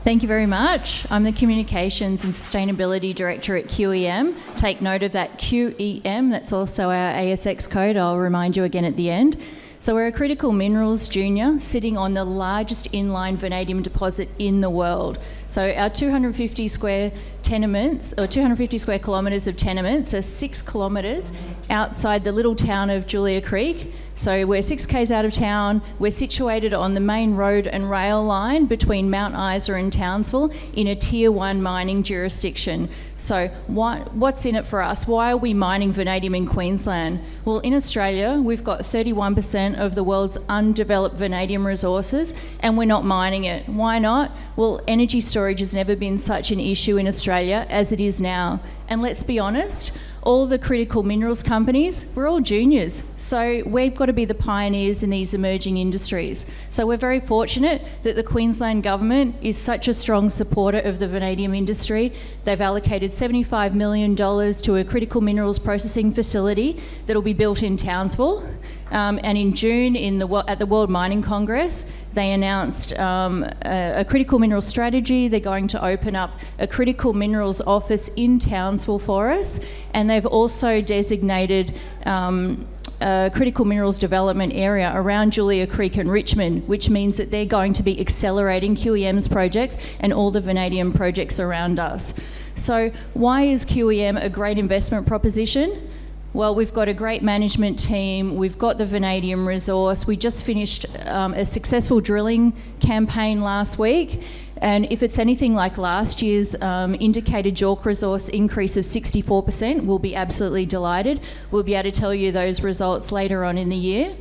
Thank you very much. I'm the Communications and Sustainability Director at QEM. Take note of that QEM, that's also our ASX code. I'll remind you again at the end. So we're a critical minerals junior sitting on the largest inline vanadium deposit in the world. So our 250 square tenements, or 250 square kilometres of tenements, are 6 kilometres outside the little town of Julia Creek. So we're 6 k's out of town. We're situated on the main road and rail line between Mount Isa and Townsville in a Tier 1 mining jurisdiction. So what's in it for us? Why are we mining vanadium in Queensland? Well, in Australia, we've got 31% of the world's undeveloped vanadium resources, and we're not mining it. Why not? Well, energy storage has never been such an issue in Australia as it is now. And let's be honest, all the critical minerals companies, we're all juniors. So we've got to be the pioneers in these emerging industries. So we're very fortunate that the Queensland government is such a strong supporter of the vanadium industry. They've allocated $75 million to a critical minerals processing facility that'll be built in Townsville. And in June, at the World Mining Congress, they announced a critical minerals strategy. They're going to open up a critical minerals office in Townsville for us, and they've also designated a critical minerals development area around Julia Creek and Richmond, which means that they're going to be accelerating QEM's projects and all the vanadium projects around us. So why is QEM a great investment proposition? Well, we've got a great management team, we've got the vanadium resource, we just finished a successful drilling campaign last week, and if it's anything like last year's indicated JORC resource increase of 64%, we'll be absolutely delighted. We'll be able to tell you those results later on in the year.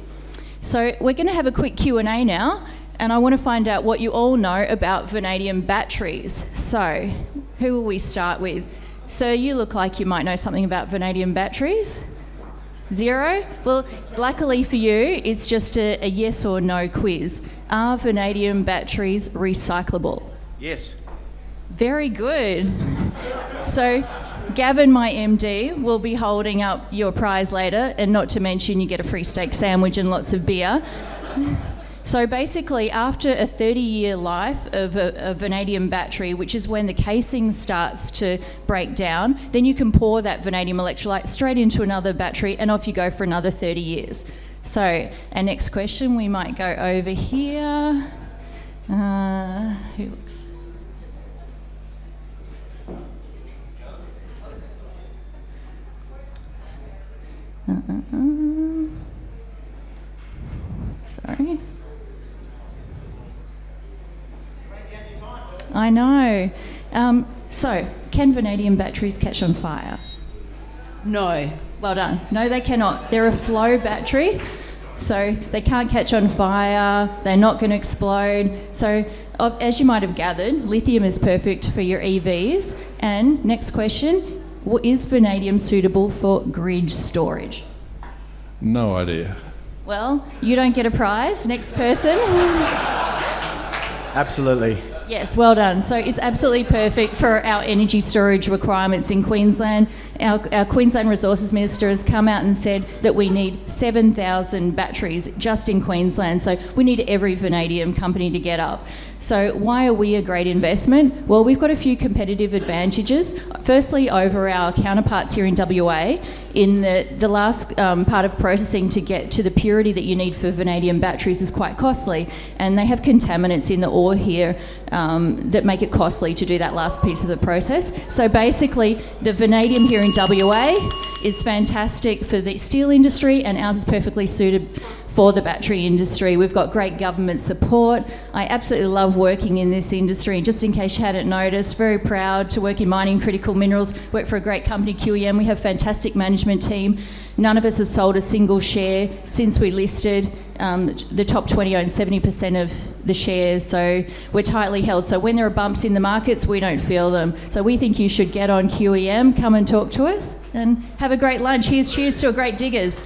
So we're going to have a quick Q&A now, and I want to find out what you all know about vanadium batteries. So, who will we start with? So you look like you might know something about vanadium batteries. 0? Well, luckily for you, it's just a yes or no quiz. Are vanadium batteries recyclable? Yes. Very good. So Gavin, my MD, will be holding up your prize later, and not to mention you get a free steak sandwich and lots of beer. So basically, after a 30-year life of a vanadium battery, which is when the casing starts to break down, then you can pour that vanadium electrolyte straight into another battery, and off you go for another 30 years. So our next question, we might go over here. Who looks? Sorry. I know. So, can vanadium batteries catch on fire? No. Well done. No, they cannot. They're a flow battery, so they can't catch on fire. They're not going to explode. So, as you might have gathered, lithium is perfect for your EVs. And next question, is vanadium suitable for grid storage? No idea. Well, you don't get a prize. Next person. Absolutely. Yes, well done. So it's absolutely perfect for our energy storage requirements in Queensland. Our Queensland Resources Minister has come out and said that we need 7,000 batteries just in Queensland. So we need every vanadium company to get up. So why are we a great investment? Well, we've got a few competitive advantages. Firstly, over our counterparts here in WA, in the last part of processing to get to the purity that you need for vanadium batteries is quite costly, and they have contaminants in the ore here that make it costly to do that last piece of the process. So basically, the vanadium here in WA is fantastic for the steel industry, and ours is perfectly suited for the battery industry. We've got great government support. I absolutely love working in this industry. Just in case you hadn't noticed, very proud to work in mining critical minerals, work for a great company, QEM. We have a fantastic management team. None of us have sold a single share since we listed. The top 20 own 70% of the shares, so we're tightly held. So when there are bumps in the markets, we don't feel them. So we think you should get on QEM, come and talk to us, and have a great lunch. Cheers to a great diggers.